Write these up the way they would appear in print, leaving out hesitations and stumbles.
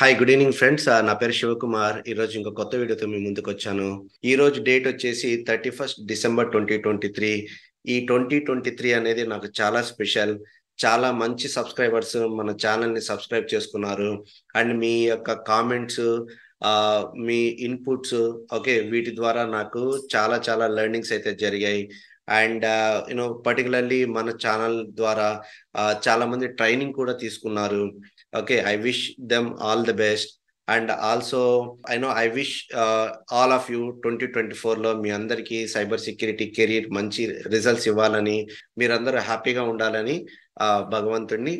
Hi good evening friends. నా పేరు శివకుమార్. ఈరోజు ఇంకో కొత్త వీడియోతో మీ ముందుకు వచ్చాను. ఈరోజు డేట్ వచ్చేసి 31 డిసెంబర్ 2023. ఈ 2023 అనేది నాకు చాలా స్పెషల్. చాలా మంచి సబ్స్క్రైబర్స్ మన ఛానల్ని సబ్స్క్రైబ్ చేసుకున్నారు. అండ్ మీ యొక్క కామెంట్స్, మీ ఇన్పుట్స్, ఓకే, వీటి ద్వారా నాకు చాలా చాలా లెర్నింగ్స్ అయితే జరిగాయి. అండ్ పర్టికులర్లీ మన ఛానల్ ద్వారా చాలా మంది ట్రైనింగ్ కూడా తీసుకున్నారు. Okay, I wish them all the best. And also, I wish all of you 2024 లో మీ అందరికీ సైబర్ సెక్యూరిటీ కెరీర్ మంచి రిజల్ట్స్ ఇవ్వాలని, మీరందరూ హ్యాపీగా ఉండాలని భగవంతుడిని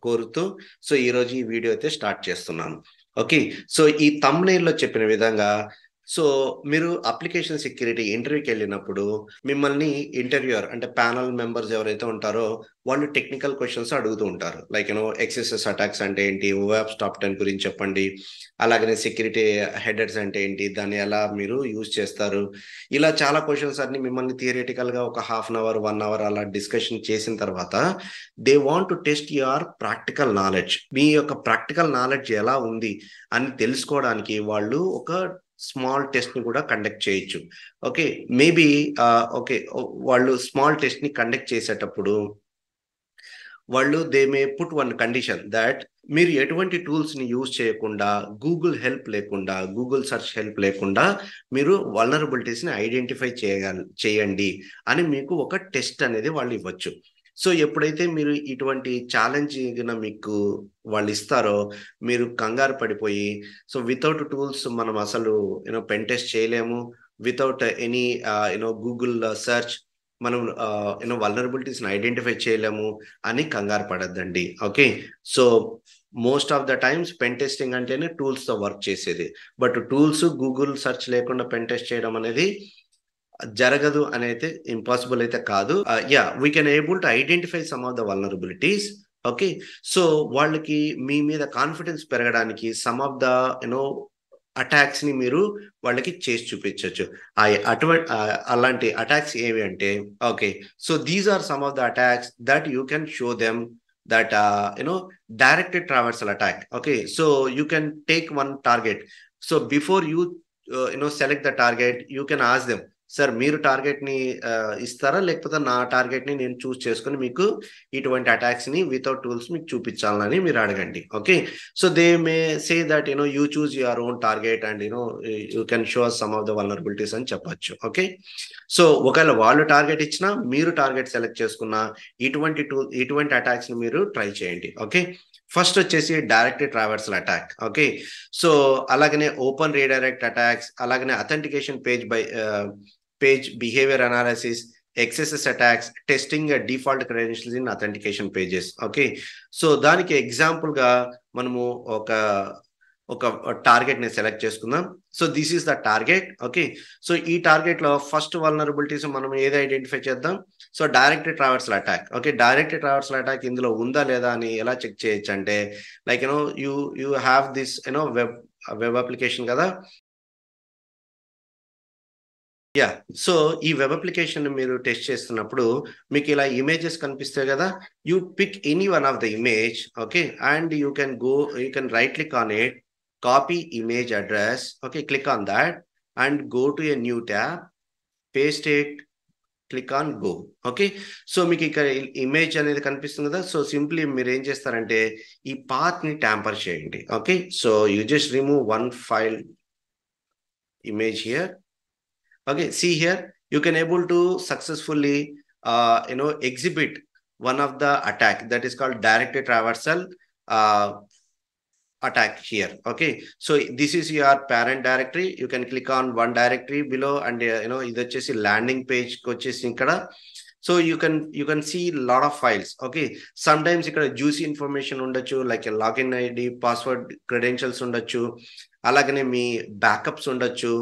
కోరుతూ సో ఈరోజు ఈ వీడియో అయితే స్టార్ట్ చేస్తున్నాను. ఓకే, సో ఈ థంబ్నెయిల్లో చెప్పిన విధంగా సో మీరు అప్లికేషన్ సెక్యూరిటీ ఇంటర్వ్యూకి వెళ్ళినప్పుడు మిమ్మల్ని ఇంటర్వ్యూయర్ అంటే ప్యానల్ మెంబర్స్ ఎవరైతే ఉంటారో వాళ్ళు టెక్నికల్ క్వశ్చన్స్ అడుగుతూ ఉంటారు. లైక్ ఎక్సెసెస్ అటాక్స్ అంటే ఏంటి, వెబ్ టాప్ 10 గురించి చెప్పండి, అలాగనే సెక్యూరిటీ హెడర్స్ అంటే ఏంటి, దాన్ని ఎలా మీరు యూజ్ చేస్తారు, ఇలా చాలా క్వశ్చన్స్ అన్ని మిమ్మల్ని థియరిటికల్గా ఒక హాఫ్ అన్ అవర్ 1 అవర్ అలా డిస్కషన్ చేసిన తర్వాత they want to test your practical knowledge. మీ యొక్క ప్రాక్టికల్ నాలెడ్జ్ ఎలా ఉంది అని తెలుసుకోవడానికి వాళ్ళు ఒక స్మాల్ టెస్ట్ ని కూడా కండక్ట్ చేయొచ్చు. ఓకే, మేబీ ఓకే, వాళ్ళు స్మాల్ టెస్ట్ ని కండక్ట్ చేసేటప్పుడు వాళ్ళు they may put one condition that మీరు ఎటువంటి టూల్స్ ని యూజ్ చేయకుండా, గూగుల్ హెల్ప్ లేకుండా, గూగుల్ సెర్చ్ హెల్ప్ లేకుండా మీరు వల్నరబిలిటీస్ ని ఐడెంటిఫై చేయండి అని మీకు ఒక టెస్ట్ అనేది వాళ్ళు ఇవ్వచ్చు. సో ఎప్పుడైతే మీరు ఇటువంటి ఛాలెంజ్ మీకు వాళ్ళు ఇస్తారో మీరు కంగారు పడిపోయి సో వితౌట్ టూల్స్ మనం అసలు పెన్ టెస్ట్ చేయలేము, వితౌట్ ఎనీ గూగుల్ సెర్చ్ మనం వల్నరబిలిటీస్ని ఐడెంటిఫై చేయలేము అని కంగారు పడద్దండి. Okay, so most of the times pen testing అంటేనే టూల్స్తో వర్క్ చేసేది. బట్ టూల్స్ గూగుల్ సెర్చ్ లేకుండా పెన్ టెస్ట్ చేయడం అనేది జరగదు అని అయితే ఇంపాసిబుల్ అయితే కాదు. We can able to identify some of the vulnerabilities. Okay, so వాళ్ళకి మీ మీద కాన్ఫిడెన్స్ పెరగడానికి సమ్ ఆఫ్ ద అటాక్స్ ని మీరు వాళ్ళకి చేసి చూపించవచ్చు. అలాంటి అటాక్స్ ఏవి అంటే, okay, so these are some of the attacks that you can show them that directed traversal attack. Okay, so you can take one target. So before you select the target, you can ask them, sir మీరు target ని ఇస్తారా లేకపోతే నా target ని నేను చూస్ చేసుకుని మీకు ఇటువంటి అటాక్స్ ని వితౌట్ టూల్స్ మీకు చూపించాలని మీరు అడగండి. Okay, so they may say that you choose your own target and you can show some of the vulnerabilities అని చెప్పొచ్చు. ఓకే, సో ఒకవేళ వాళ్ళు టార్గెట్ ఇచ్చినా మీరు టార్గెట్ సెలెక్ట్ చేసుకున్నా ఇటువంటి అటాక్స్ ని మీరు ట్రై చేయండి. ఓకే, ఫస్ట్ వచ్చేసి directed traversal attack. Okay, so అలాగనే ఓపెన్ రీడైరెక్ట్ అటాక్స్, అలాగనే authentication page behaviour analysis, XSS attacks, testing default credentials in authentication pages. Okay, so దానికి ఎగ్జాంపుల్ గా మనము ఒక టార్గెట్ ని సెలెక్ట్ చేసుకుందాం. So this is the target. Okay, so ఈ target లో ఫస్ట్ వల్నరబిలిటీస్ మనం ఏది ఐడెంటిఫై చేద్దాం? So directed traversal attack. Okay, directed traversal attack ఇందులో ఉందా లేదా అని ఎలా చెక్ చేయొచ్చు అంటే, like you have this web application కదా. సో ఈ వెబ్ అప్లికేషన్ మీరు టెస్ట్ చేస్తున్నప్పుడు మీకు ఇలా ఇమేజెస్ కనిపిస్తాయి కదా. You pick any one of the image. Okay, and you can right click on it, copy image address. Okay, click on that and go to a new tab, paste it, click on go. Okay, so మీకు ఇక్కడ image అనేది కనిపిస్తుంది కదా. So simply మీరు ఏం చేస్తారంటే ఈ path ని ట్యాంపర్ చేయండి. Okay, so you just remove one file image here. Okay, see here you can able to successfully exhibit one of the attack that is called directed traversal attack here. Okay, so this is your parent directory. You can click on one directory below and ఇది వచ్చేసి landing page కి వచ్చేసి ఇక్కడ. So you can see lot of files. Okay, sometimes ఇక్కడ juicy information ఉండొచ్చు, like login ID, password, credentials ఉండొచ్చు, అలాగనే మీ backups ఉండొచ్చు.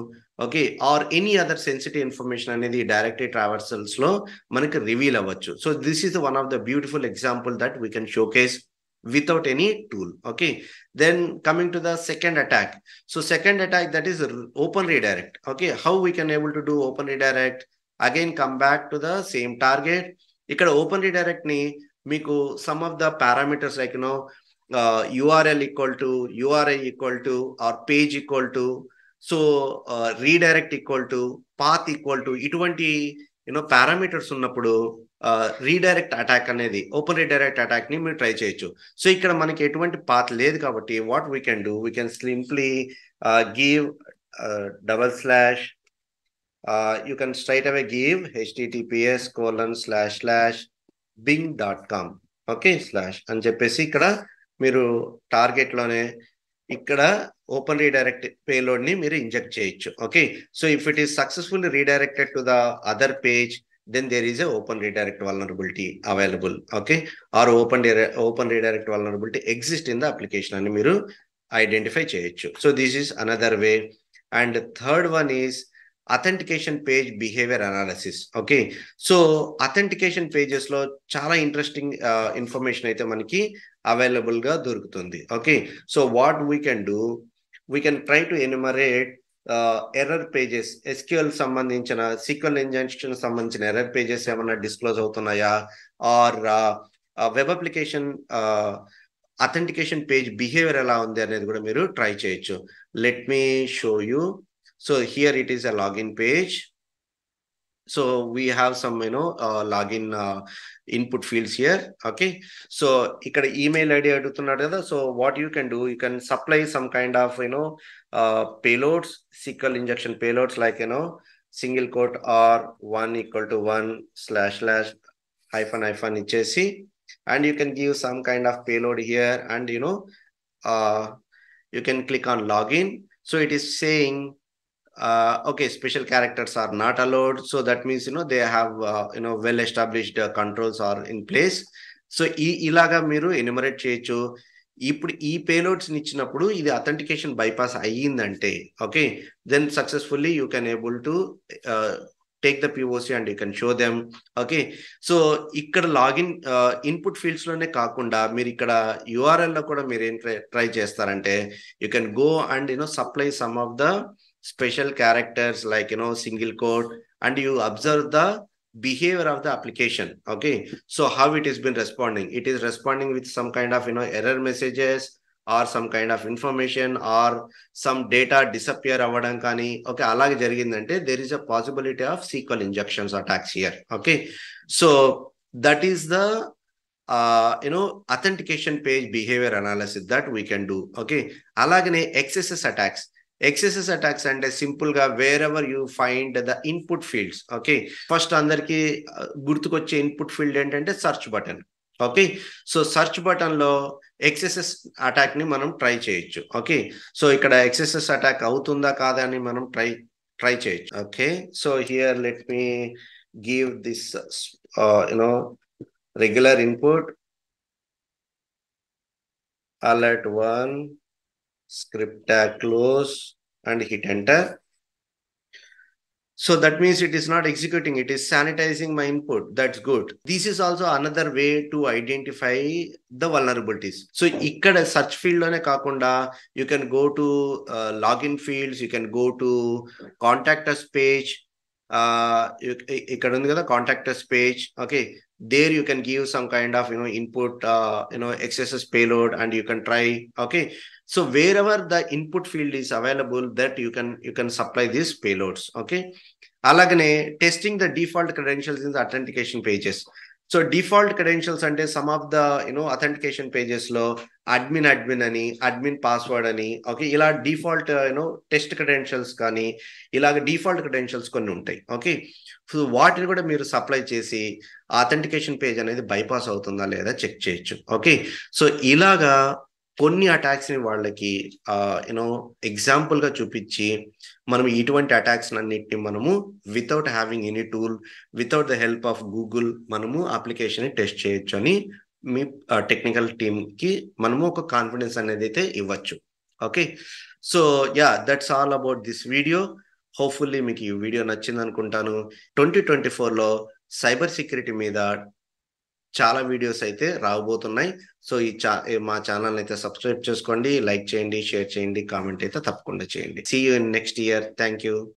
Okay, or any other sensitive information అనేది డైరెక్టెడ్ ట్రావర్సల్స్ లో మనకి రివీల్ అవ్వచ్చు. So this is one of the beautiful example that we can showcase without any tool. Okay, then coming to the second attack. So second attack, that is open redirect. Okay, how we can able to do open redirect? Again come back to the same target. ఇక్కడ open redirect ని మీకు some of the parameters like URL equal to, URI equal to, or page equal to, so redirect equal to, path equal to, ఇటువంటి parameters ఉన్నప్పుడు redirect attack అనేది, open redirect attack ని మీరు try చేయొచ్చు. So ఇక్కడ మనకి ఎటువంటి పాత్ లేదు కాబట్టి what we can do, we can simply give you can straight away give https://bing.com, okay, slash అని చెప్పేసి ఇక్కడ మీరు టార్గెట్ లోనే ఇక్కడ ఓపెన్ రీడైరెక్ట్ పేలోడ్ ని మీరు ఇంజెక్ట్ చేయొచ్చు. Okay, so if it is successfully redirected to the other page, then there is a open redirect vulnerability available, okay, or open redirect vulnerability exists in the application అని మీరు identify చేయొచ్చు. So this is another way. And third one is authentication page behaviour analysis. Okay, so authentication pages లో చాలా interesting information అయితే మనకి available గా దొరుకుతుంది. Okay, so what we can do, we can try to enumerate error pages, SQL సంబంధించిన, SQL injection సంబంధించిన error pages ఏమన్నా disclose అవుతున్నాయా, are web application authentication page behaviour ఎలా ఉంది అనేది కూడా మీరు ట్రై చేయొచ్చు. Let me show you. So here it is a login page. So we have some login input fields here. Okay, so ikkada email ID adugutunnadu kada. So what you can do, you can supply some kind of payloads, SQL injection payloads, like single quote or 1 equal to 1 / hyphen ichesi, and you can give some kind of payload here, and you can click on login. So it is saying okay, special characters are not allowed. So that means they have well established controls are in place. So ilaga మీరు enumerate చేయొచ్చు. ఇప్పుడు ఈ payloads ఇచ్చినప్పుడు ఇది authentication bypass అయ్యిందంటే, okay, then successfully you can able to take the POC and you can show them. Okay, so ఇక్కడ login input fields లోనే కాకుండా మీరు ఇక్కడ URL లో కూడా మీరు ఏం ట్రై చేస్తారంటే, you can go and supply some of the special characters like single quote, and you observe the behavior of the application. Okay, so how it has been responding, it is responding with some kind of error messages or some kind of information or some data disappear avadam kani. Okay, alage jarigindante there is a possibility of SQL injections attacks here. Okay, so that is the authentication page behavior analysis that we can do. Okay, alagane XSS attacks అంటే simple గా wear ever you find the input fields. Okay, first అందరికి గుర్తుకొచ్చే input field ఏంటంటే search button. Okay, so search button లో XSS attack ని మనం try చేయొచ్చు. Okay, so ఇక్కడ XSS అటాక్ అవుతుందా కాదా అని మనం ట్రై చేయొచ్చు. Okay, so here let me give this regular input alert 1 script tag close and hit enter. So that means it is not executing, it is sanitizing my input. That's good. This is also another way to identify the vulnerabilities. So ikkada search field lone kaakunda you can go to login fields, you can go to contact us page. Ikkada undi kada contact us page. Okay, there you can give some kind of input XSS payload and you can try. Okay, so wherever the input field is available, that you can supply these payloads. Okay, alagane testing the default credentials in the authentication pages. So default credentials ante some of the authentication pages lo admin ani, admin password ani, okay, ila default test credentials kani ilaga default credentials konni untai. Okay, so వాటిని కూడా మీరు supply చేసి authentication page అనేది bypass అవుతుందా లేదా check చేయొచ్చు. Okay, so ఇలాగా కొన్ని అటాక్స్ ని వాళ్ళకి ఎగ్జాంపుల్ గా చూపించి మనం ఇటువంటి అటాక్స్ అన్నిటిని మనము without having any tool, without the help of Google మనము అప్లికేషన్ ని టెస్ట్ చేయొచ్చు అని మీ టెక్నికల్ టీమ్ కి మనము ఒక కాన్ఫిడెన్స్ అనేది అయితే ఇవ్వచ్చు. Okay, so yeah, that's all about this video. Hopefully మీకు ఈ వీడియో నచ్చింది అనుకుంటాను. 2024లో సైబర్ సెక్యూరిటీ మీద చాలా వీడియోస్ అయితే రాబోతున్నాయి. సో మా ఛానల్ అయితే సబ్స్క్రైబ్ చేసుకోండి, లైక్ చేయండి, షేర్ చేయండి, కామెంట్ అయితే తప్పకుండా చేయండి. See you in next year. Thank you.